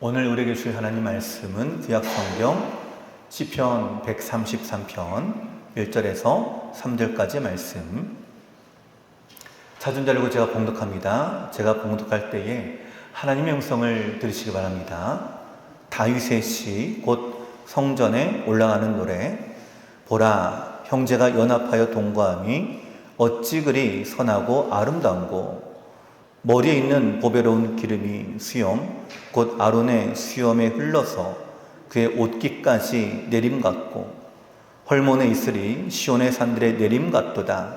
오늘 우리에게 주실 하나님 말씀은 구약성경 시편 133편 1절에서 3절까지 말씀. 찾은 자를 제가 봉독합니다. 제가 봉독할 때에 하나님의 음성을 들으시기 바랍니다. 다윗의 시, 곧 성전에 올라가는 노래. 보라, 형제가 연합하여 동거함이 어찌 그리 선하고 아름다운고. 머리에 있는 보배로운 기름이 수염, 곧 아론의 수염에 흘러서 그의 옷깃까지 내림 같고, 헐몬에 있으리 시온의 산들의 내림 같도다.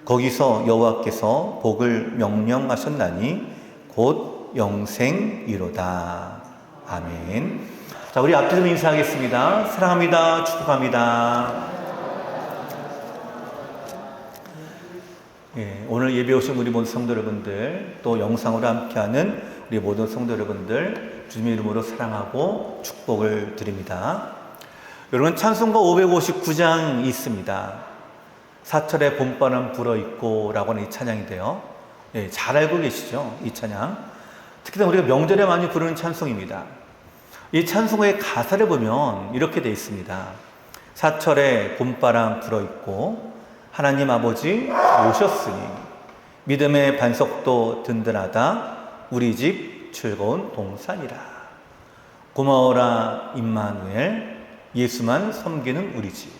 거기서 여호와께서 복을 명령하셨나니 곧 영생이로다. 아멘. 자, 우리 앞뒤 좀 인사하겠습니다. 사랑합니다. 축복합니다. 오늘 예배 오신 우리 모든 성도 여러분들, 또 영상으로 함께하는 우리 모든 성도 여러분들, 주님의 이름으로 사랑하고 축복을 드립니다. 여러분, 찬송가 559장 있습니다. 사철의 봄바람 불어있고 라고 하는 이 찬양인데요. 잘 알고 계시죠? 이 찬양. 특히나 우리가 명절에 많이 부르는 찬송입니다. 이 찬송가의 가사를 보면 이렇게 되어 있습니다. 사철의 봄바람 불어있고 하나님 아버지 오셨으니 믿음의 반석도 든든하다. 우리 집 즐거운 동산이라. 고마워라 임마누엘, 예수만 섬기는 우리 집.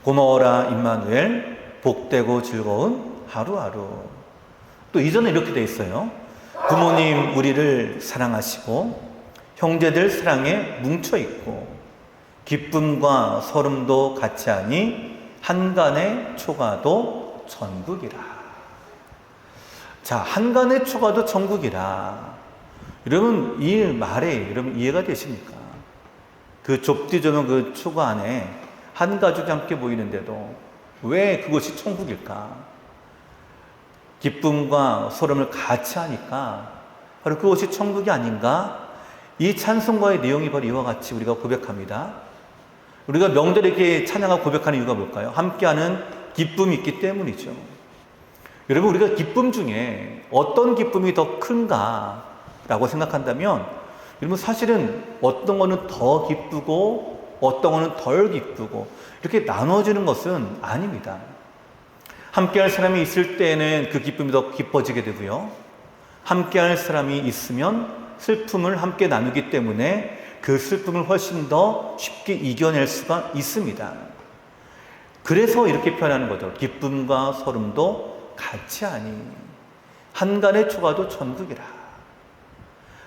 고마워라 임마누엘, 복되고 즐거운 하루하루. 또 이전에 이렇게 돼 있어요. 부모님 우리를 사랑하시고 형제들 사랑에 뭉쳐있고 기쁨과 서름도 같이 하니 한간의 초가도 천국이라. 자, 한간의 초가도 천국이라. 여러분, 이 말에 여러분 이해가 되십니까? 그 좁디좁은 그 초가 안에 한 가족이 함께 모이는데도 왜 그것이 천국일까? 기쁨과 소름을 같이 하니까 바로 그것이 천국이 아닌가? 이 찬송가의 내용이 바로 이와 같이 우리가 고백합니다. 우리가 명절에 이렇게 찬양하고 고백하는 이유가 뭘까요? 함께하는 기쁨이 있기 때문이죠. 여러분, 우리가 기쁨 중에 어떤 기쁨이 더 큰가 라고 생각한다면, 여러분, 사실은 어떤 거는 더 기쁘고 어떤 거는 덜 기쁘고 이렇게 나눠지는 것은 아닙니다. 함께할 사람이 있을 때는 그 기쁨이 더 깊어지게 되고요, 함께할 사람이 있으면 슬픔을 함께 나누기 때문에 그 슬픔을 훨씬 더 쉽게 이겨낼 수가 있습니다. 그래서 이렇게 표현하는 거죠. 기쁨과 서름도 같이 하니 한간의 초가도 천국이라.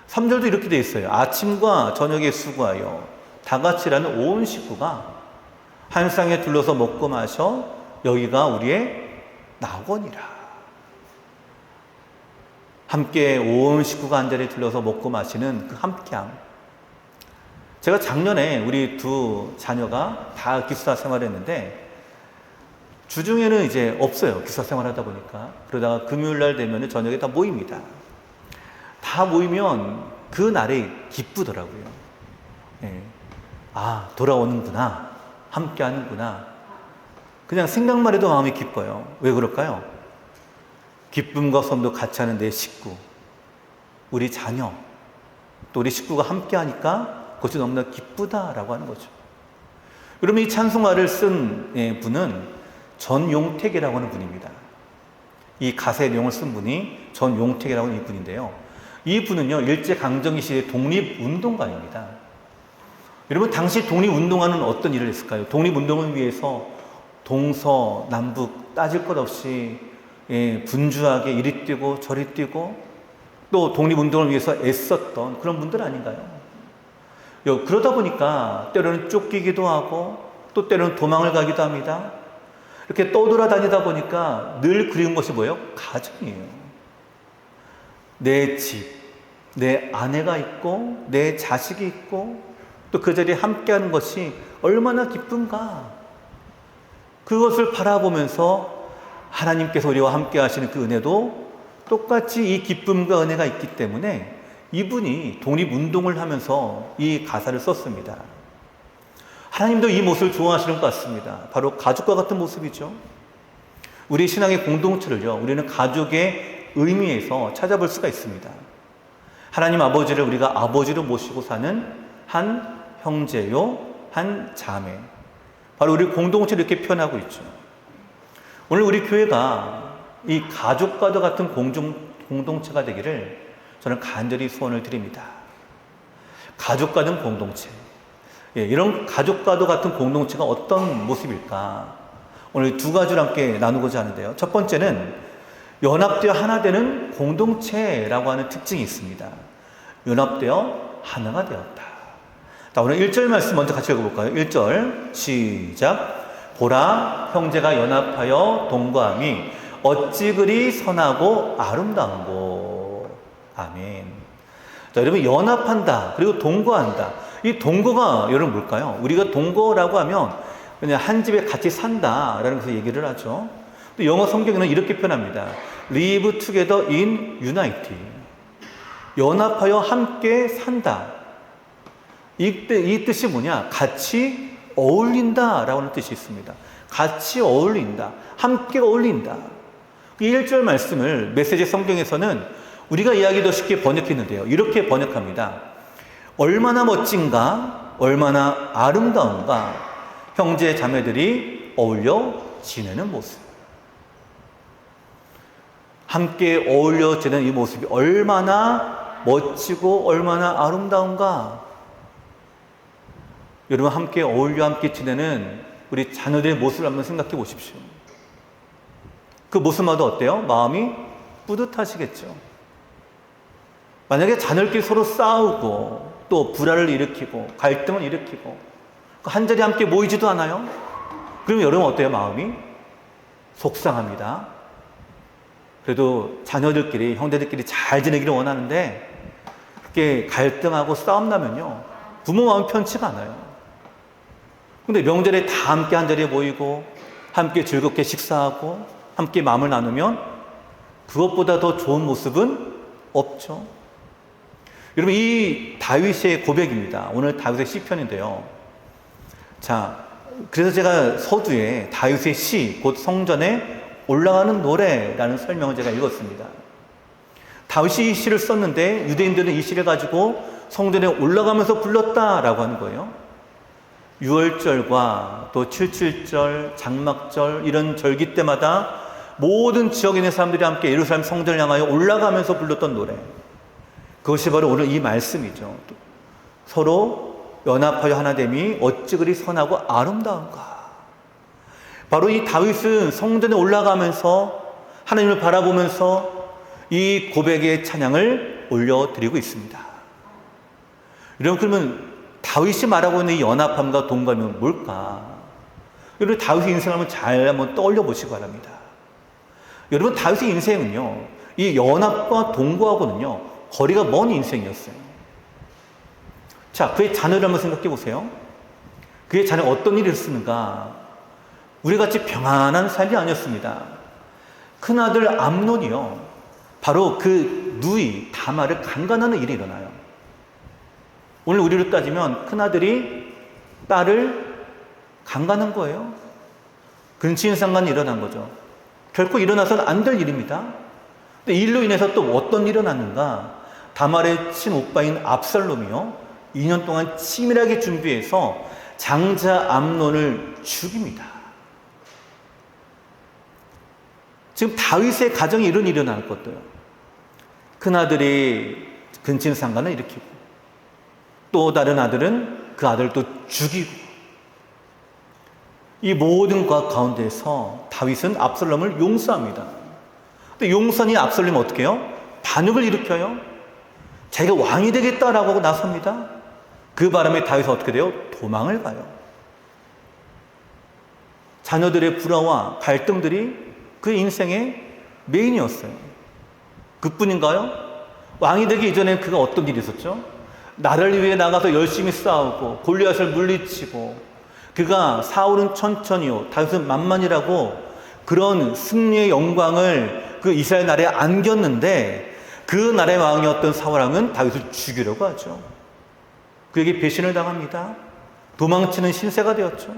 3절도 이렇게 되어 있어요. 아침과 저녁에 수고하여 다 같이 일하는 온 식구가 한 쌍에 둘러서 먹고 마셔 여기가 우리의 낙원이라. 함께 온 식구가 한 자리에 둘러서 먹고 마시는 그 함께함. 제가 작년에 우리 두 자녀가 다 기숙사 생활했는데 주중에는 이제 없어요. 기숙사 생활하다 보니까. 그러다가 금요일날 되면 저녁에 다 모입니다. 다 모이면 그 날이 기쁘더라고요. 아, 돌아오는구나. 함께 하는구나. 그냥 생각만 해도 마음이 기뻐요. 왜 그럴까요? 기쁨과 섬도 같이 하는 내 식구, 우리 자녀, 또 우리 식구가 함께 하니까 그것이 너무나 기쁘다라고 하는 거죠. 여러분, 이 찬송가를 쓴 분은 전용택이라고 하는 분입니다. 이 가사의 내용을 쓴 분이 전용택이라고 하는 이분인데요. 이 분은요, 일제강점기 시대 독립운동가입니다. 여러분, 당시 독립운동가는 어떤 일을 했을까요? 독립운동을 위해서 동서남북 따질 것 없이 분주하게 이리 뛰고 저리 뛰고 또 독립운동을 위해서 애썼던 그런 분들 아닌가요? 그러다 보니까 때로는 쫓기기도 하고 또 때로는 도망을 가기도 합니다. 이렇게 떠돌아다니다 보니까 늘 그리운 것이 뭐예요? 가정이에요. 내 집, 내 아내가 있고 내 자식이 있고 또 그 자리에 함께하는 것이 얼마나 기쁜가. 그것을 바라보면서 하나님께서 우리와 함께 하시는 그 은혜도 똑같이 이 기쁨과 은혜가 있기 때문에 이분이 독립운동을 하면서 이 가사를 썼습니다. 하나님도 이 모습을 좋아하시는 것 같습니다. 바로 가족과 같은 모습이죠. 우리 신앙의 공동체를요, 우리는 가족의 의미에서 찾아볼 수가 있습니다. 하나님 아버지를 우리가 아버지로 모시고 사는 한 형제요, 한 자매. 바로 우리 공동체를 이렇게 표현하고 있죠. 오늘 우리 교회가 이 가족과도 같은 공동체가 되기를 저는 간절히 소원을 드립니다. 가족과는 공동체. 이런 가족과도 같은 공동체가 어떤 모습일까? 오늘 두 가지를 함께 나누고자 하는데요. 첫 번째는 연합되어 하나 되는 공동체라고 하는 특징이 있습니다. 연합되어 하나가 되었다. 자, 오늘 1절 말씀 먼저 같이 읽어볼까요? 1절 시작. 보라, 형제가 연합하여 동거함이 어찌 그리 선하고 아름다운고. 아멘. 자, 여러분, 연합한다 그리고 동거한다. 이 동거가 여러분 뭘까요? 우리가 동거라고 하면 그냥 한 집에 같이 산다라는 것을 얘기를 하죠. 또 영어 성경에는 이렇게 표현합니다. Live together in unity. 연합하여 함께 산다. 이 뜻이 뭐냐? 같이 어울린다라고 하는 뜻이 있습니다. 같이 어울린다. 함께 어울린다. 이 1절 말씀을 메시지 성경에서는 우리가 이야기 더 쉽게 번역했는데요. 이렇게 번역합니다. 얼마나 멋진가, 얼마나 아름다운가, 형제 자매들이 어울려 지내는 모습. 함께 어울려 지내는 이 모습이 얼마나 멋지고 얼마나 아름다운가. 여러분, 함께 어울려 함께 지내는 우리 자녀들의 모습을 한번 생각해 보십시오. 그 모습마다 어때요? 마음이 뿌듯하시겠죠. 만약에 자녀들끼리 서로 싸우고 또 불화를 일으키고 갈등을 일으키고 한자리에 함께 모이지도 않아요? 그러면 여러분 어때요? 마음이 속상합니다. 그래도 자녀들끼리, 형제들끼리 잘 지내기를 원하는데 그렇게 갈등하고 싸움 나면요, 부모 마음이 편치가 않아요. 근데 명절에 다 함께 한자리에 모이고 함께 즐겁게 식사하고 함께 마음을 나누면 그것보다 더 좋은 모습은 없죠. 여러분, 이 다윗의 고백입니다. 오늘 다윗의 시편인데요. 자, 그래서 제가 서두에 다윗의 시, 곧 성전에 올라가는 노래라는 설명을 제가 읽었습니다. 다윗이 이 시를 썼는데 유대인들은 이 시를 가지고 성전에 올라가면서 불렀다라고 하는 거예요. 6월절과 또 77절, 장막절 이런 절기 때마다 모든 지역에 있는 사람들이 함께 예루살렘 성전을 향하여 올라가면서 불렀던 노래. 그것이 바로 오늘 이 말씀이죠. 서로 연합하여 하나됨이 어찌 그리 선하고 아름다운가. 바로 이 다윗은 성전에 올라가면서 하나님을 바라보면서 이 고백의 찬양을 올려드리고 있습니다. 여러분, 그러면 다윗이 말하고 있는 이 연합함과 동감은 뭘까? 여러분, 다윗의 인생을 한번 떠올려 보시기 바랍니다. 여러분, 다윗의 인생은요, 이 연합과 동거하고는요, 거리가 먼 인생이었어요. 자, 그의 자녀를 한번 생각해 보세요. 그의 자녀가 어떤 일을 했는가? 우리 같이 평안한 삶이 아니었습니다. 큰아들 암논이요, 바로 그 누이 다말을 강간하는 일이 일어나요. 오늘 우리로 따지면 큰아들이 딸을 강간한 거예요. 근친상간이 일어난 거죠. 결코 일어나서는 안 될 일입니다. 근데 이 일로 인해서 또 어떤 일이 일어났는가? 다말의 친오빠인 압살롬이요, 2년 동안 치밀하게 준비해서 장자 암논을 죽입니다. 지금 다윗의 가정에 이런 일이 일어날 것도요. 큰아들이 근친상간을 일으키고 또 다른 아들은 그 아들을 또 죽이고, 이 모든 것 가운데서 다윗은 압살롬을 용서합니다. 근데 용서한 압살롬이 어떻게 해요? 반역을 일으켜요. 자기가 왕이 되겠다라고 하고 나섭니다. 그 바람에 다윗은 어떻게 돼요? 도망을 가요. 자녀들의 불화와 갈등들이 그 인생의 메인이었어요. 그뿐인가요? 왕이 되기 이전에 그가 어떤 일이 있었죠? 나를 위해 나가서 열심히 싸우고 골리앗을 물리치고, 그가 사울은 천천히요 다윗은 만만이라고 그런 승리의 영광을 그 이스라엘 나라에 안겼는데, 그 나라의 왕이었던 사울왕은 다윗을 죽이려고 하죠. 그에게 배신을 당합니다. 도망치는 신세가 되었죠.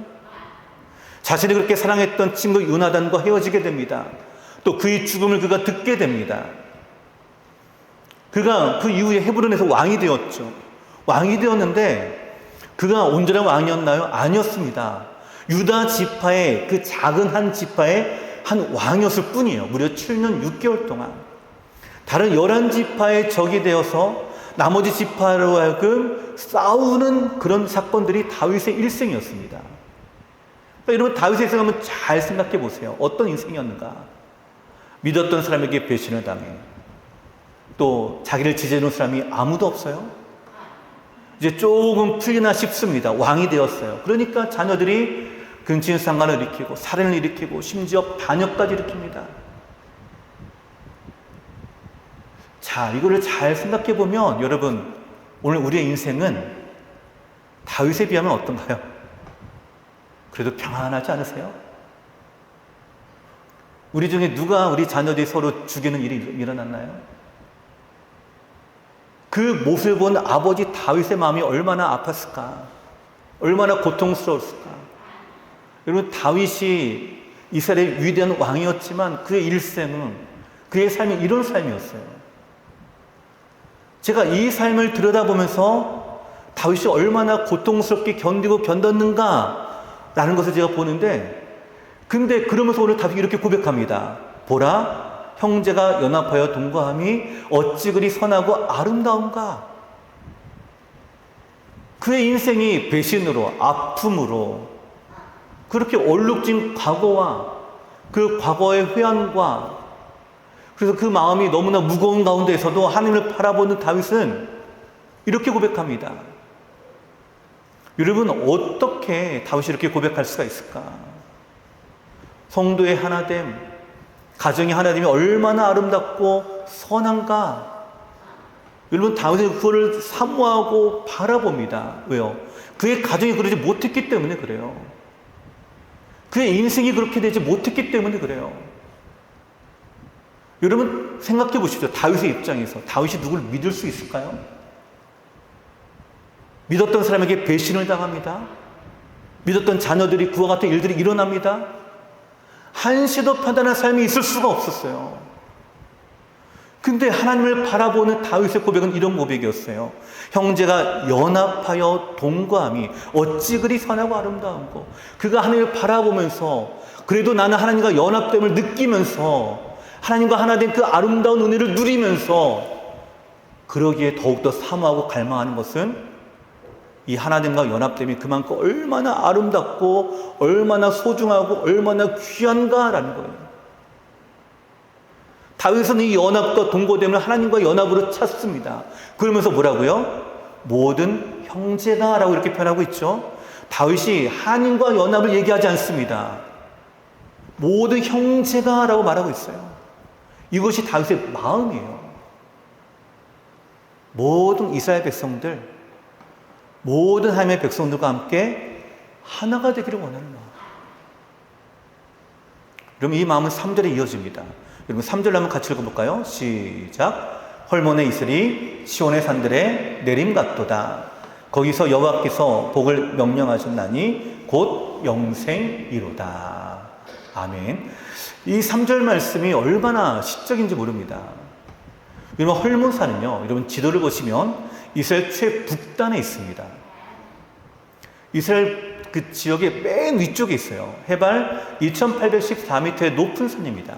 자신이 그렇게 사랑했던 친구 요나단과 헤어지게 됩니다. 또 그의 죽음을 그가 듣게 됩니다. 그가 그 이후에 헤브론에서 왕이 되었죠. 왕이 되었는데 그가 온전한 왕이었나요? 아니었습니다. 유다 지파의 그 작은 한 지파의 한 왕이었을 뿐이에요. 무려 7년 6개월 동안. 다른 11지파의 적이 되어서 나머지 지파로 하여금 싸우는 그런 사건들이 다윗의 일생이었습니다. 그러니까 여러분, 다윗의 인생 한번 잘 생각해 보세요. 어떤 인생이었는가? 믿었던 사람에게 배신을 당해. 또 자기를 지지해주는 사람이 아무도 없어요. 이제 조금 풀리나 싶습니다. 왕이 되었어요. 그러니까 자녀들이 근친상간을 일으키고 살인을 일으키고 심지어 반역까지 일으킵니다. 자, 이거를 잘 생각해 보면 여러분, 오늘 우리의 인생은 다윗에 비하면 어떤가요? 그래도 평안하지 않으세요? 우리 중에 누가 우리 자녀들이 서로 죽이는 일이 일어났나요? 그 모습을 본 아버지 다윗의 마음이 얼마나 아팠을까? 얼마나 고통스러웠을까? 여러분, 다윗이 이스라엘의 위대한 왕이었지만 그의 일생은, 그의 삶이 이런 삶이었어요. 제가 이 삶을 들여다보면서 다윗이 얼마나 고통스럽게 견디고 견뎠는가 라는 것을 제가 보는데, 근데 그러면서 오늘 다윗이 이렇게 고백합니다. 보라, 형제가 연합하여 동거함이 어찌 그리 선하고 아름다운가. 그의 인생이 배신으로, 아픔으로, 그렇게 얼룩진 과거와 그 과거의 회한과, 그래서 그 마음이 너무나 무거운 가운데에서도 하나님을 바라보는 다윗은 이렇게 고백합니다. 여러분, 어떻게 다윗이 이렇게 고백할 수가 있을까? 성도의 하나됨, 가정의 하나됨이 얼마나 아름답고 선한가? 여러분, 다윗은 그거를 사모하고 바라봅니다. 왜요? 그의 가정이 그러지 못했기 때문에 그래요. 그의 인생이 그렇게 되지 못했기 때문에 그래요. 여러분, 생각해 보십시오. 다윗의 입장에서 다윗이 누굴 믿을 수 있을까요? 믿었던 사람에게 배신을 당합니다. 믿었던 자녀들이 그와 같은 일들이 일어납니다. 한시도 판단한 삶이 있을 수가 없었어요. 근데 하나님을 바라보는 다윗의 고백은 이런 고백이었어요. 형제가 연합하여 동거함이 어찌 그리 선하고 아름다운고. 그가 하나님을 바라보면서, 그래도 나는 하나님과 연합됨을 느끼면서 하나님과 하나 된 그 아름다운 은혜를 누리면서 그러기에 더욱더 사모하고 갈망하는 것은 이 하나님과 연합됨이 그만큼 얼마나 아름답고 얼마나 소중하고 얼마나 귀한가라는 거예요. 다윗은 이 연합과 동거됨을 하나님과 연합으로 찾습니다. 그러면서 뭐라고요? 모든 형제가 라고 이렇게 표현하고 있죠. 다윗이 하나님과 연합을 얘기하지 않습니다. 모든 형제가 라고 말하고 있어요. 이것이 다윗의 마음이에요. 모든 이스라엘 백성들, 모든 하나님의 백성들과 함께 하나가 되기를 원하는 마음. 그러면 이 마음은 3절에 이어집니다. 여러분, 3절 한번 같이 읽어볼까요? 시작. 헐몬의 이슬이 시온의 산들에 내림 같도다. 거기서 여호와께서 복을 명령하셨나니 곧 영생이로다. 아멘. 이 3절 말씀이 얼마나 시적인지 모릅니다. 여러분, 헐몬산은요, 여러분 지도를 보시면 이스라엘 최북단에 있습니다. 이스라엘 그 지역의 맨 위쪽에 있어요. 해발 2814m의 높은 산입니다.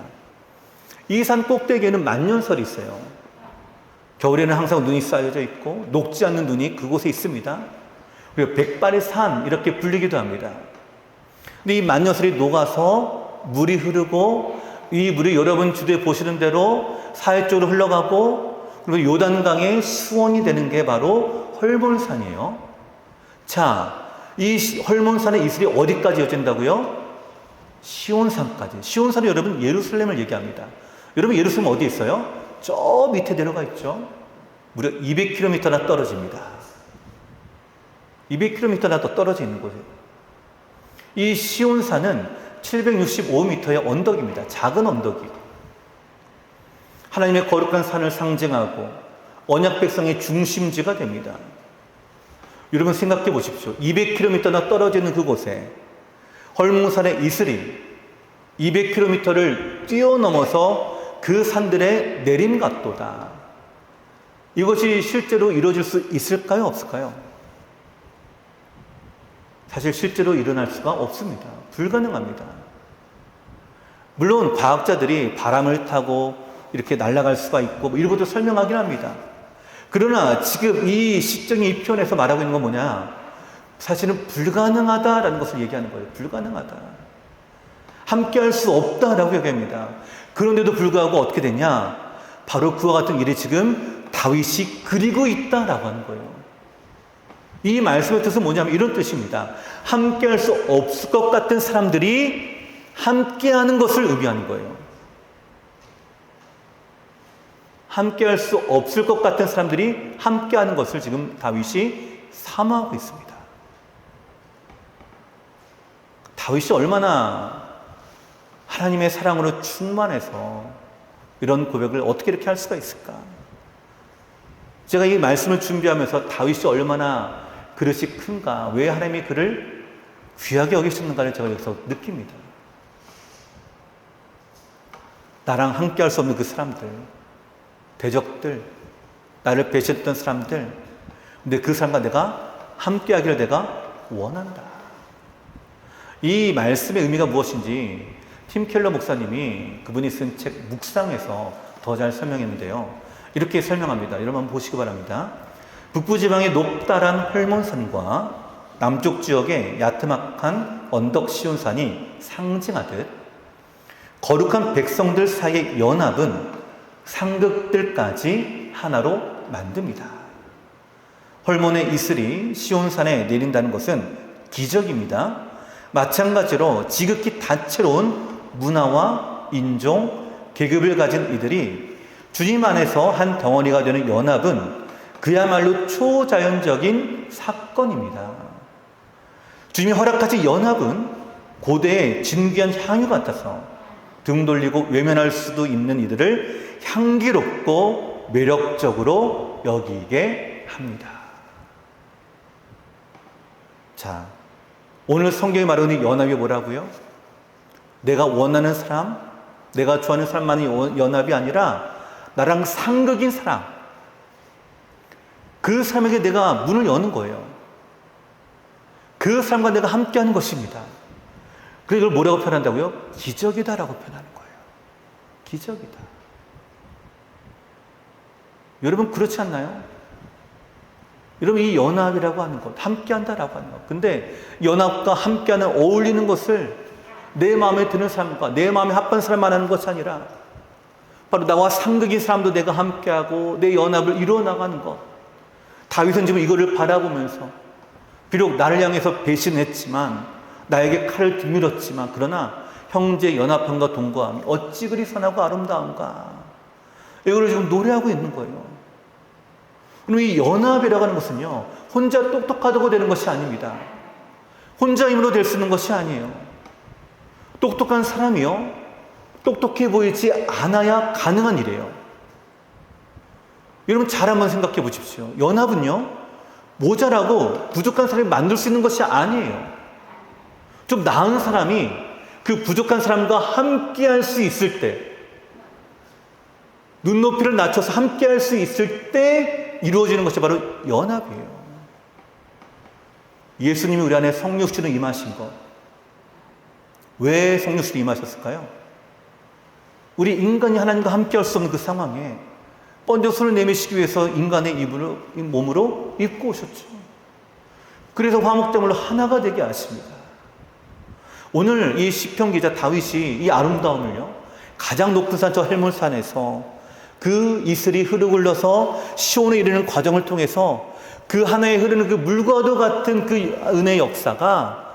이 산 꼭대기에는 만년설이 있어요. 겨울에는 항상 눈이 쌓여져 있고 녹지 않는 눈이 그곳에 있습니다. 그리고 백발의 산 이렇게 불리기도 합니다. 근데 이 만년설이 녹아서 물이 흐르고, 이 물이 여러분 주도에 보시는 대로 사해 쪽으로 흘러가고, 그리고 요단강의 수원이 되는 게 바로 헐몬산이에요. 자, 이 헐몬산의 이슬이 어디까지 이어진다고요? 시온산까지. 시온산은 여러분 예루살렘을 얘기합니다. 여러분, 예루살렘 어디 있어요? 저 밑에 내려가 있죠. 무려 200km나 떨어집니다. 200km나 더 떨어져 있는 곳이에요. 이 시온산은 765m의 언덕입니다. 작은 언덕이. 하나님의 거룩한 산을 상징하고 언약 백성의 중심지가 됩니다. 여러분, 생각해 보십시오. 200km나 떨어져 있는 그곳에 헐몬산의 이슬이 200km를 뛰어넘어서 그 산들의 내림 같도다. 이것이 실제로 이루어질 수 있을까요? 없을까요? 사실 실제로 일어날 수가 없습니다. 불가능합니다. 물론 과학자들이 바람을 타고 이렇게 날아갈 수가 있고 이런 것도 설명하긴 합니다. 그러나 지금 이 시적인 이 표현에서 말하고 있는 건 뭐냐? 사실은 불가능하다라는 것을 얘기하는 거예요. 불가능하다. 함께할 수 없다라고 얘기합니다. 그런데도 불구하고 어떻게 되냐? 바로 그와 같은 일이 지금 다윗이 그리고 있다라고 하는 거예요. 이 말씀의 뜻은 뭐냐면 이런 뜻입니다. 함께할 수 없을 것 같은 사람들이 함께하는 것을 의미하는 거예요. 함께할 수 없을 것 같은 사람들이 함께하는 것을 지금 다윗이 사모하고 있습니다. 다윗이 얼마나 하나님의 사랑으로 충만해서 이런 고백을 어떻게 이렇게 할 수가 있을까? 제가 이 말씀을 준비하면서 다윗이 얼마나 그릇이 큰가, 왜 하나님이 그를 귀하게 여기셨는가를 제가 여기서 느낍니다. 나랑 함께 할 수 없는 그 사람들, 대적들, 나를 배신했던 사람들, 근데 그 사람과 내가 함께 하기를 내가 원한다. 이 말씀의 의미가 무엇인지 팀 켈러 목사님이 그분이 쓴 책 묵상에서 더 잘 설명했는데요. 이렇게 설명합니다. 여러분 한번 보시기 바랍니다. 북부지방의 높다란 헐몬산과 남쪽 지역의 야트막한 언덕 시온산이 상징하듯 거룩한 백성들 사이의 연합은 상극들까지 하나로 만듭니다. 헐몬의 이슬이 시온산에 내린다는 것은 기적입니다. 마찬가지로 지극히 다채로운 문화와 인종, 계급을 가진 이들이 주님 안에서 한 덩어리가 되는 연합은 그야말로 초자연적인 사건입니다. 주님이 허락하신 연합은 고대의 진귀한 향유 같아서 등 돌리고 외면할 수도 있는 이들을 향기롭고 매력적으로 여기게 합니다. 자, 오늘 성경이 말하는 연합이 뭐라고요? 내가 원하는 사람, 내가 좋아하는 사람만의 연합이 아니라 나랑 상극인 사람, 그 사람에게 내가 문을 여는 거예요. 그 사람과 내가 함께하는 것입니다. 그래서 이걸 뭐라고 표현한다고요? 기적이다라고 표현하는 거예요. 기적이다. 여러분 그렇지 않나요? 여러분 이 연합이라고 하는 것, 함께한다라고 하는 것. 근데 연합과 함께하는 어울리는 것을 내 마음에 드는 사람과 내 마음에 합한 사람만 하는 것이 아니라 바로 나와 상극인 사람도 내가 함께하고 내 연합을 이루어 나가는 것. 다윗은 지금 이거를 바라보면서 비록 나를 향해서 배신했지만 나에게 칼을 뒤밀었지만 그러나 형제 연합함과 동거함이 어찌 그리 선하고 아름다운가. 이거를 지금 노래하고 있는 거예요. 그럼 이 연합이라고 하는 것은요, 혼자 똑똑하다고 되는 것이 아닙니다. 혼자 힘으로 될 수 있는 것이 아니에요. 똑똑한 사람이요, 똑똑해 보이지 않아야 가능한 일이에요. 여러분 잘 한번 생각해 보십시오. 연합은요, 모자라고 부족한 사람이 만들 수 있는 것이 아니에요. 좀 나은 사람이 그 부족한 사람과 함께 할 수 있을 때, 눈높이를 낮춰서 함께 할 수 있을 때 이루어지는 것이 바로 연합이에요. 예수님이 우리 안에 성육신을 임하신 것, 왜 성육신이 임하셨을까요? 우리 인간이 하나님과 함께 할 수 없는 그 상황에 먼저 손을 내미시기 위해서 인간의 몸으로 입고 오셨죠. 그래서 화목제물로 하나가 되게 하십니다. 오늘 이 시편 기자 다윗이 이 아름다움을요, 가장 높은 산 저 헬몬산에서 그 이슬이 흘러서 시온에 이르는 과정을 통해서 그 하나에 흐르는 그 물과도 같은 그 은혜의 역사가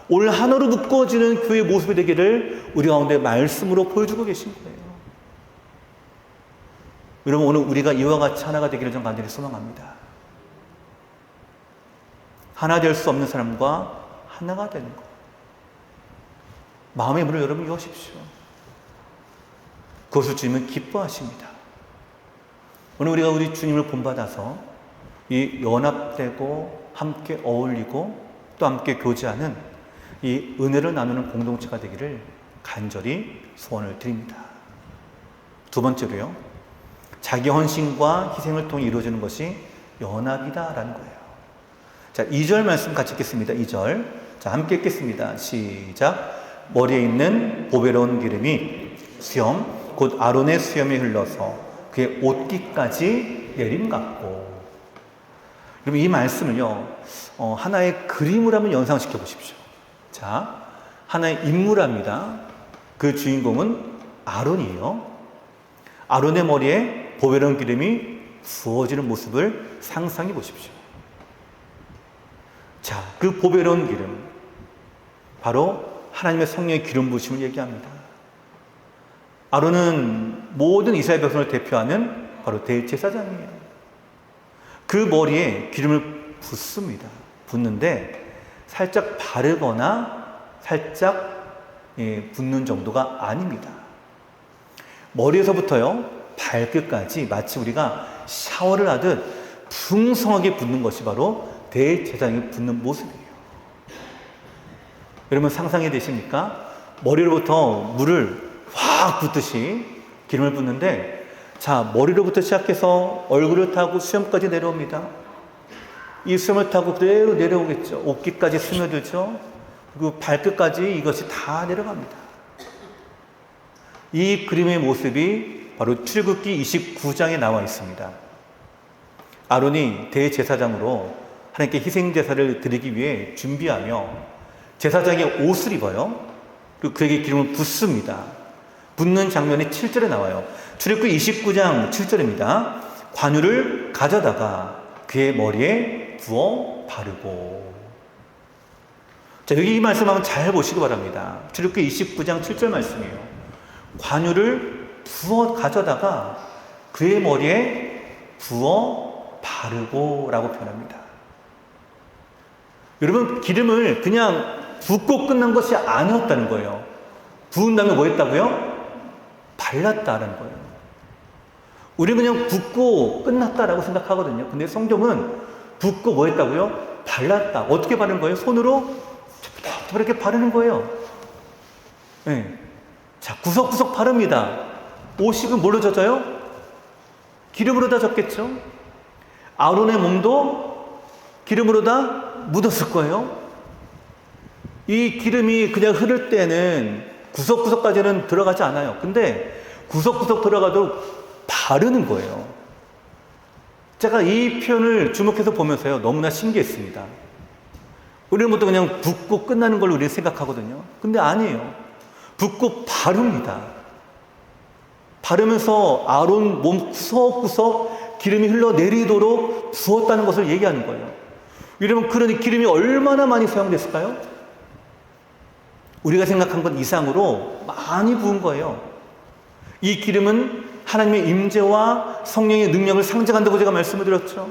올 하나로 묶어지는 교회의 모습이 되기를 우리 가운데 말씀으로 보여주고 계신 거예요. 여러분 오늘 우리가 이와 같이 하나가 되기를 좀 간절히 소망합니다. 하나 될 수 없는 사람과 하나가 되는 것. 마음의 문을 여러분 여십시오. 그것을 주님은 기뻐하십니다. 오늘 우리가 우리 주님을 본받아서 이 연합되고 함께 어울리고 또 함께 교제하는 이 은혜를 나누는 공동체가 되기를 간절히 소원을 드립니다. 두 번째로요, 자기 헌신과 희생을 통해 이루어지는 것이 연합이다라는 거예요. 자, 2절 말씀 같이 읽겠습니다. 2절. 자, 함께 읽겠습니다. 시작. 머리에 있는 보배로운 기름이 수염, 곧 아론의 수염에 흘러서 그의 옷깃까지 내림 같고. 여러분, 이 말씀을요, 하나의 그림을 한번 연상시켜 보십시오. 자, 하나의 인물합니다. 그 주인공은 아론이에요. 아론의 머리에 보배로운 기름이 부어지는 모습을 상상해 보십시오. 자, 그 보배로운 기름, 바로 하나님의 성령의 기름 부으심을 얘기합니다. 아론은 모든 이스라엘 백성을 대표하는 바로 대제사장이에요. 그 머리에 기름을 붓습니다. 붓는데 살짝 바르거나 살짝 붓는 정도가 아닙니다. 머리에서부터요, 발끝까지 마치 우리가 샤워를 하듯 풍성하게 붓는 것이 바로 대제사장이 붓는 모습이에요. 여러분 상상이 되십니까? 머리로부터 물을 확 붓듯이 기름을 붓는데, 자, 머리로부터 시작해서 얼굴을 타고 수염까지 내려옵니다. 이 수염을 타고 그대로 내려오겠죠. 옷깃까지 스며들죠. 그리고 발끝까지 이것이 다 내려갑니다. 이 그림의 모습이 바로 출애굽기 29장에 나와 있습니다. 아론이 대제사장으로 하나님께 희생제사를 드리기 위해 준비하며 제사장의 옷을 입어요. 그리고 그에게 기름을 붓습니다. 붓는 장면이 7절에 나와요. 출애굽기 29장 7절입니다. 관유를 가져다가 그의 머리에 부어 바르고. 자, 여기 이 말씀 한번 잘 보시기 바랍니다. 출애굽기 29장 7절 말씀이에요. 관유를 부어 가져다가 그의 머리에 부어 바르고 라고 표현합니다. 여러분, 기름을 그냥 붓고 끝난 것이 아니었다는 거예요. 부은 다음에 뭐 했다고요? 발랐다는 거예요. 우리는 그냥 붓고 끝났다라고 생각하거든요. 근데 성경은 붓고 뭐 했다고요? 발랐다. 어떻게 바르는 거예요? 손으로 이렇게 바르는 거예요. 네. 자, 구석구석 바릅니다. 옷이 뭘로 젖어요? 기름으로 다 젖겠죠? 아론의 몸도 기름으로 다 묻었을 거예요. 이 기름이 그냥 흐를 때는 구석구석까지는 들어가지 않아요. 근데 구석구석 들어가도 바르는 거예요. 제가 이 표현을 주목해서 보면서요, 너무나 신기했습니다. 우리는 보통 그냥 붓고 끝나는 걸로 우리는 생각하거든요. 근데 아니에요. 붓고 바릅니다. 바르면서 아론 몸 구석구석 기름이 흘러내리도록 부었다는 것을 얘기하는 거예요. 여러분, 그러니 기름이 얼마나 많이 사용됐을까요? 우리가 생각한 것 이상으로 많이 부은 거예요. 이 기름은 하나님의 임재와 성령의 능력을 상징한다고 제가 말씀을 드렸죠.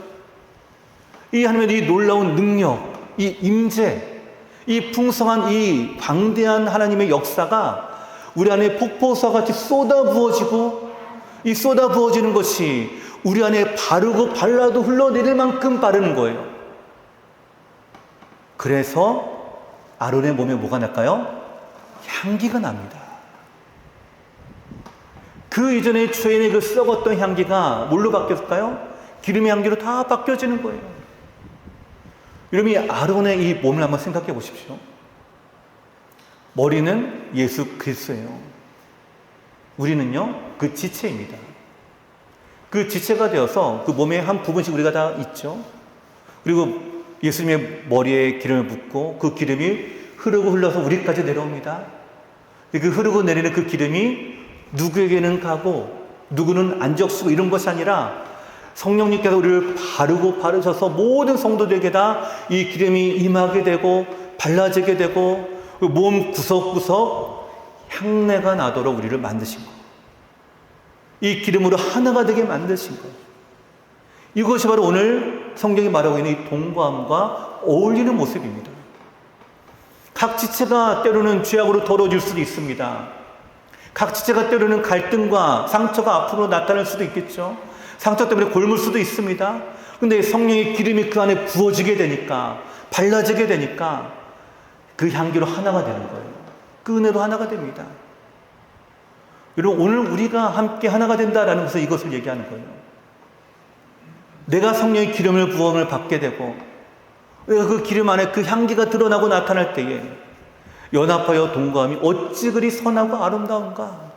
이 하나님의 이 놀라운 능력, 이 임재, 이 풍성한 이 광대한 하나님의 역사가 우리 안에 폭포수와 같이 쏟아 부어지고, 이 쏟아 부어지는 것이 우리 안에 바르고 발라도 흘러내릴 만큼 바르는 거예요. 그래서 아론의 몸에 뭐가 날까요? 향기가 납니다. 그 이전에 죄인의 그 썩었던 향기가 뭘로 바뀌었을까요? 기름의 향기로 다 바뀌어지는 거예요. 여러분, 이 아론의 이 몸을 한번 생각해 보십시오. 머리는 예수 그리스도예요. 우리는요, 그 지체입니다. 그 지체가 되어서 그 몸의 한 부분씩 우리가 다 있죠. 그리고 예수님의 머리에 기름을 붓고 그 기름이 흐르고 흘러서 우리까지 내려옵니다. 그 흐르고 내리는 그 기름이 누구에게는 가고 누구는 안 적시고 이런 것이 아니라 성령님께서 우리를 바르고 바르셔서 모든 성도들에게 다 이 기름이 임하게 되고 발라지게 되고 몸 구석구석 향내가 나도록 우리를 만드신 거예요. 이 기름으로 하나가 되게 만드신 거예요. 이것이 바로 오늘 성경이 말하고 있는 이 동거함과 어울리는 모습입니다. 각 지체가 때로는 죄악으로 더러워질 수도 있습니다. 각 지체가 때로는 갈등과 상처가 앞으로 나타날 수도 있겠죠. 상처 때문에 곪을 수도 있습니다. 근데 성령의 기름이 그 안에 부어지게 되니까, 발라지게 되니까 그 향기로 하나가 되는 거예요. 그 은혜로 하나가 됩니다. 여러분, 오늘 우리가 함께 하나가 된다라는 것을 이것을 얘기하는 거예요. 내가 성령의 기름을 부음을 받게 되고 내가 그 기름 안에 그 향기가 드러나고 나타날 때에 연합하여 동거함이 어찌 그리 선하고 아름다운가.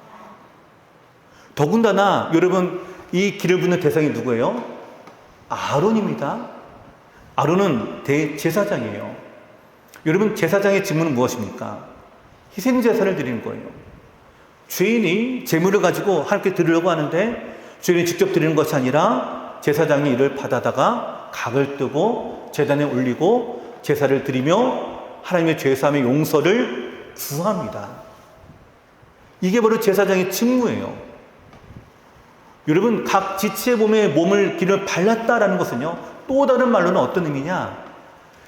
더군다나 여러분, 이 기름 붓는 대상이 누구예요? 아론입니다. 아론은 대제사장이에요. 여러분, 제사장의 직무는 무엇입니까? 희생제사를 드리는 거예요. 죄인이 제물을 가지고 하나님께 드리려고 하는데 죄인이 직접 드리는 것이 아니라 제사장이 이를 받아다가 각을 뜨고 제단에 올리고 제사를 드리며 하나님의 죄사함의 용서를 구합니다. 이게 바로 제사장의 직무예요. 여러분, 각 지체의 몸을 기름을 발랐다라는 것은요, 또 다른 말로는 어떤 의미냐?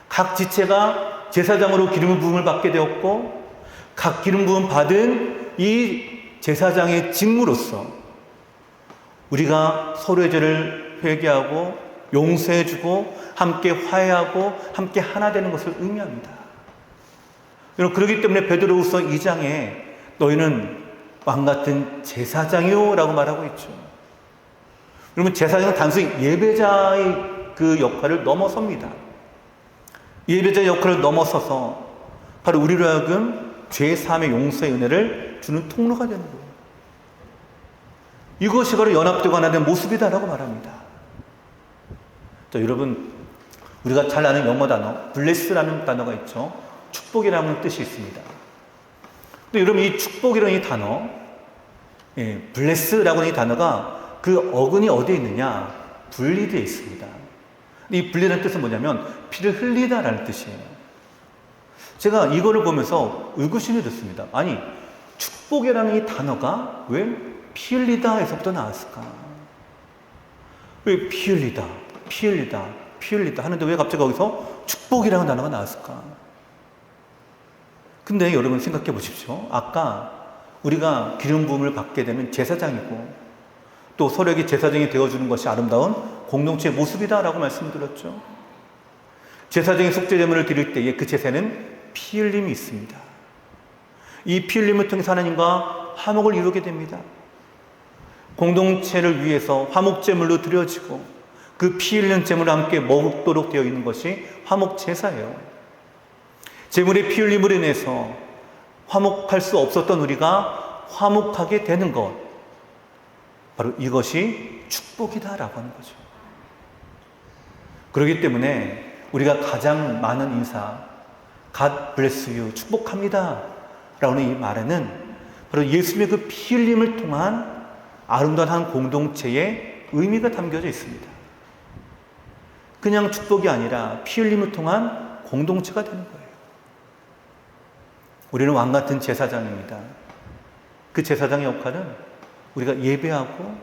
각 지체가 제사장으로 기름 부음을 받게 되었고 각 기름 부음 받은 이 제사장의 직무로서 우리가 서로의 죄를 회개하고 용서해주고 함께 화해하고 함께 하나 되는 것을 의미합니다. 여러분, 그렇기 때문에 베드로후서 2장에 너희는 왕같은 제사장이요 라고 말하고 있죠. 여러분, 제사장은 단순히 예배자의 그 역할을 넘어섭니다. 예배자의 역할을 넘어서서 바로 우리로 하여금 죄 사함의 용서의 은혜를 주는 통로가 되는 거예요. 이것이 바로 연합되고 하나 된 모습이다라고 말합니다. 자, 여러분, 우리가 잘 아는 영어 단어 bless라는 단어가 있죠. 축복이라는 뜻이 있습니다. 근데 여러분, 이 축복이라는 이 단어, bless라고 하는 이 단어가 그 어근이 어디에 있느냐? 분리되어 있습니다. 이 분리라는 뜻은 뭐냐면 피를 흘리다라는 뜻이에요. 제가 이거를 보면서 의구심이 듣습니다. 아니, 축복이라는 이 단어가 왜 피 흘리다에서부터 나왔을까? 왜 피 흘리다, 피 흘리다, 피 흘리다 하는데 왜 갑자기 거기서 축복이라는 단어가 나왔을까? 근데 여러분 생각해 보십시오. 아까 우리가 기름 부음을 받게 되면 제사장이고 또 서로에게 제사장이 되어주는 것이 아름다운 공동체의 모습이다라고 말씀드렸죠. 제사장이 속죄제물을 드릴 때에 그 제사는 피 흘림이 있습니다. 이 피 흘림을 통해서 하나님과 화목을 이루게 됩니다. 공동체를 위해서 화목제물로 드려지고 그 피 흘린 제물을 함께 먹도록 되어 있는 것이 화목제사예요. 제물의 피 흘림으로 인해서 화목할 수 없었던 우리가 화목하게 되는 것, 바로 이것이 축복이다라고 하는 거죠. 그렇기 때문에 우리가 가장 많은 인사, God bless you, 축복합니다 라고 하는 이 말에는 바로 예수님의 그 피 흘림을 통한 아름다운 한 공동체의 의미가 담겨져 있습니다. 그냥 축복이 아니라 피 흘림을 통한 공동체가 되는 거예요. 우리는 왕같은 제사장입니다. 그 제사장의 역할은 우리가 예배하고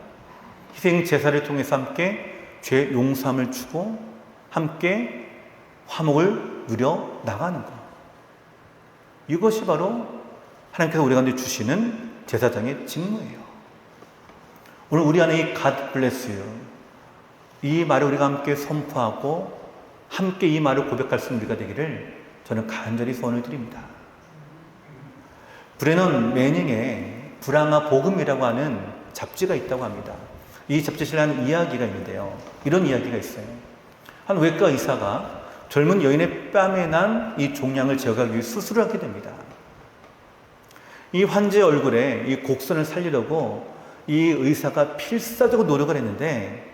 희생 제사를 통해서 함께 죄 용서함을 주고 함께 화목을 누려 나가는 것. 이것이 바로 하나님께서 우리 가운데 주시는 제사장의 직무예요. 오늘 우리 안에 이 God bless you, 이 말을 우리가 함께 선포하고 함께 이 말을 고백할 수 있는 우리가 되기를 저는 간절히 소원을 드립니다. 브레넌 매닝의 불황아 복음이라고 하는 잡지가 있다고 합니다. 이 잡지에 실린 이야기가 있는데요. 이런 이야기가 있어요. 한 외과 의사가 젊은 여인의 뺨에 난 이 종양을 제거하기 위해 수술을 하게 됩니다. 이 환자의 얼굴에 이 곡선을 살리려고 이 의사가 필사적으로 노력을 했는데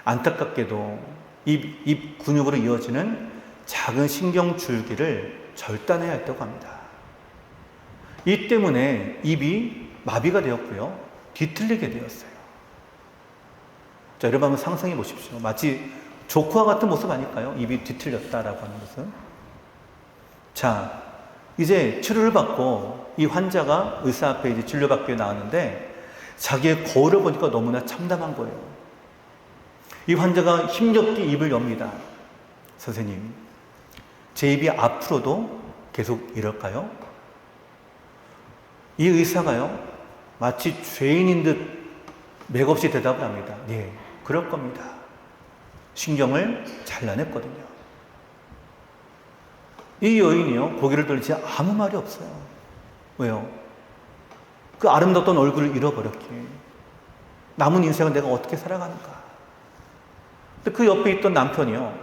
안타깝게도 입 근육으로 이어지는 작은 신경줄기를 절단해야 했다고 합니다. 이 때문에 입이 마비가 되었고요. 뒤틀리게 되었어요. 자, 여러분 한번 상상해 보십시오. 마치 조크와 같은 모습 아닐까요? 입이 뒤틀렸다라고 하는 것은. 자, 이제 치료를 받고 이 환자가 의사 앞에 이제 진료받기 위해 나왔는데 자기의 거울을 보니까 너무나 참담한 거예요. 이 환자가 힘겹게 입을 엽니다. 선생님, 제 입이 앞으로도 계속 이럴까요? 이 의사가요, 마치 죄인인 듯 맥없이 대답을 합니다. 네, 그럴 겁니다. 신경을 잘라냈거든요. 이 여인이요, 고개를 돌리지 아무 말이 없어요. 왜요? 그 아름다웠던 얼굴을 잃어버렸기에 남은 인생을 내가 어떻게 살아가는가. 근데 그 옆에 있던 남편이요,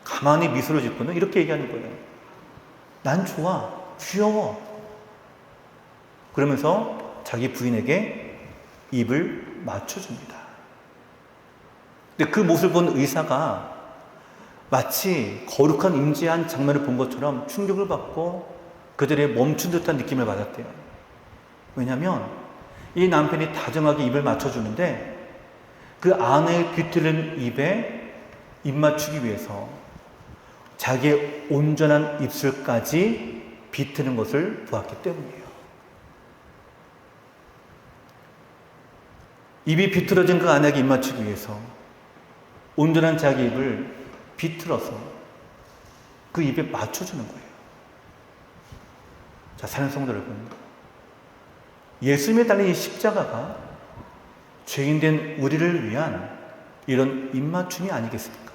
가만히 미소를 짓고는 이렇게 얘기하는 거예요. 난 좋아, 귀여워. 그러면서 자기 부인에게 입을 맞춰줍니다. 근데 그 모습을 본 의사가 마치 거룩한 임재한 장면을 본 것처럼 충격을 받고 그들의 멈춘 듯한 느낌을 받았대요. 왜냐하면 이 남편이 다정하게 입을 맞춰주는데 그 아내의 비틀는 입에 입 맞추기 위해서 자기의 온전한 입술까지 비트는 것을 보았기 때문이에요. 입이 비틀어진 그 아내에게 입 맞추기 위해서 온전한 자기 입을 비틀어서 그 입에 맞춰주는 거예요. 자, 사랑하는 성도 여러분, 예수님에 달린 이 십자가가 죄인된 우리를 위한 이런 입맞춤이 아니겠습니까?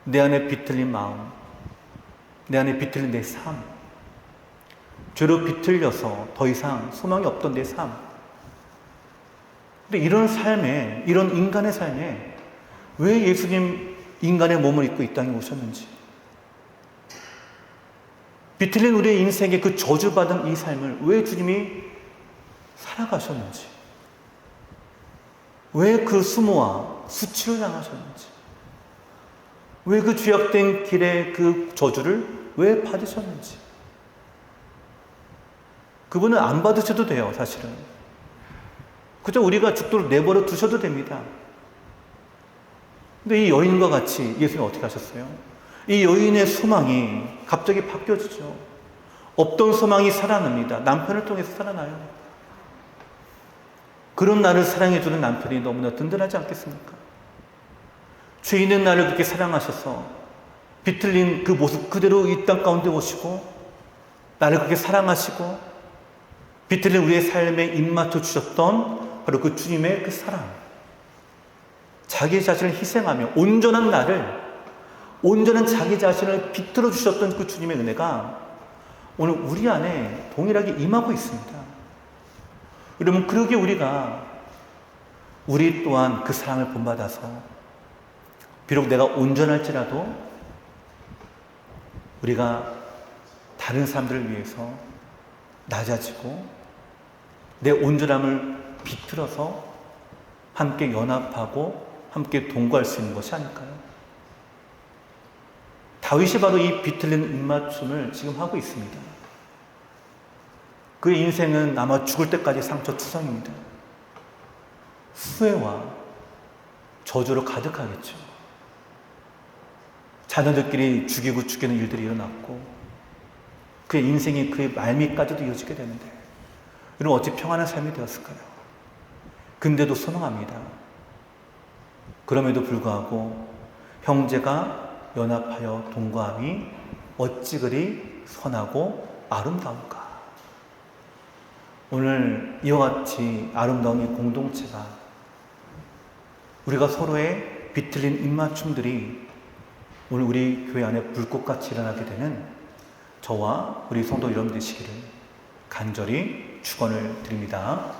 내 안에 비틀린 마음, 내 안에 비틀린 내 삶, 죄로 비틀려서 더 이상 소망이 없던 내 삶. 근데 이런 삶에, 이런 인간의 삶에 왜 예수님 인간의 몸을 입고 이 땅에 오셨는지, 비틀린 우리의 인생의 그 저주받은 이 삶을 왜 주님이 살아가셨는지, 왜 그 수모와 수치를 당하셨는지, 왜 그 죄악된 길의 그 저주를 왜 받으셨는지. 그분은 안 받으셔도 돼요, 사실은. 그저 우리가 죽도록 내버려 두셔도 됩니다. 근데 이 여인과 같이 예수님은 어떻게 하셨어요? 이 여인의 소망이 갑자기 바뀌어지죠. 없던 소망이 살아납니다. 남편을 통해서 살아나요. 그런 나를 사랑해주는 남편이 너무나 든든하지 않겠습니까? 죄 있는 나를 그렇게 사랑하셔서 비틀린 그 모습 그대로 이 땅 가운데 오시고 나를 그렇게 사랑하시고 비틀린 우리의 삶에 입맞춰 주셨던 바로 그 주님의 그 사랑, 자기 자신을 희생하며 온전한 나를, 온전한 자기 자신을 비틀어 주셨던 그 주님의 은혜가 오늘 우리 안에 동일하게 임하고 있습니다. 여러분, 그러기에 우리 또한 그 사랑을 본받아서 비록 내가 온전할지라도 우리가 다른 사람들을 위해서 낮아지고 내 온전함을 비틀어서 함께 연합하고 함께 동거할 수 있는 것이 아닐까요? 다윗이 바로 이 비틀린 입맞춤을 지금 하고 있습니다. 그의 인생은 아마 죽을 때까지 상처투성입니다. 후회와 저주로 가득하겠죠. 자녀들끼리 죽이고 죽이는 일들이 일어났고 그의 인생이 그의 말미까지도 이어지게 되는데 여러분, 어찌 평안한 삶이 되었을까요? 근데도 선호합니다. 그럼에도 불구하고 형제가 연합하여 동거함이 어찌 그리 선하고 아름다운가. 오늘 이와 같이 아름다운 이 공동체가 우리가 서로의 비틀린 입맞춤들이 오늘 우리 교회 안에 불꽃같이 일어나게 되는 저와 우리 성도 여러분 되시기를 간절히 축원을 드립니다.